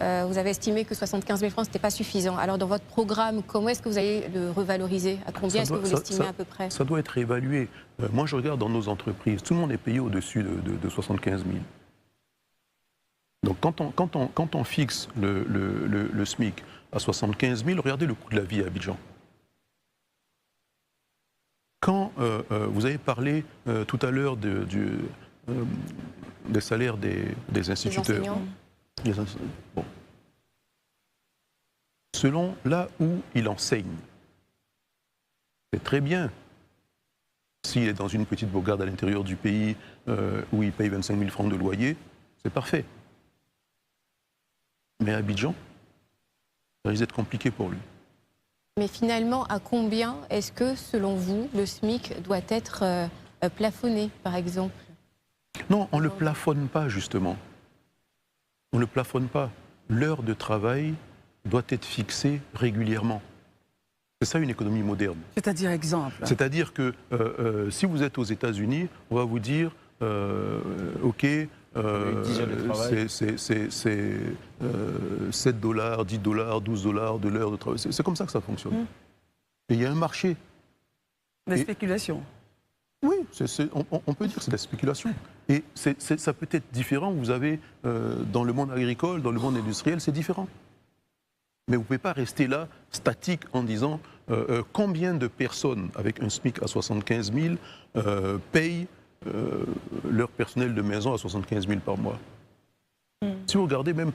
vous avez estimé que 75 000 francs, ce n'était pas suffisant. Alors, dans votre programme, comment est-ce que vous allez le revaloriser? À combien est-ce que vous l'estimez à peu près? Ça doit être évalué. Moi, je regarde dans nos entreprises, tout le monde est payé au-dessus de 75 000. Donc, quand on fixe le SMIC à 75 000, regardez le coût de la vie à Abidjan. Quand vous avez parlé tout à l'heure des salaires des instituteurs, bon. Selon là où il enseigne, c'est très bien. S'il est dans une petite bourgade à l'intérieur du pays où il paye 25 000 francs de loyer, c'est parfait. Mais à Abidjan, ça risque d'être compliqué pour lui. Mais finalement, à combien est-ce que, selon vous, le SMIC doit être plafonné, par exemple? Non, on ne le plafonne pas, justement. On ne le plafonne pas. L'heure de travail doit être fixée régulièrement. C'est ça une économie moderne. C'est-à-dire, exemple? C'est-à-dire que si vous êtes aux États-Unis, on va vous dire, OK, c'est 7 $, 10 $, 12 $ de l'heure de travail. C'est comme ça que ça fonctionne. Et il y a un marché. La spéculation. Oui, on peut dire que c'est de la spéculation. Et ça peut être différent. Vous avez, dans le monde agricole, dans le monde industriel, c'est différent. Mais vous ne pouvez pas rester là, statique, en disant combien de personnes avec un SMIC à 75 000 payent leur personnel de maison à 75 000 par mois. Si vous regardez même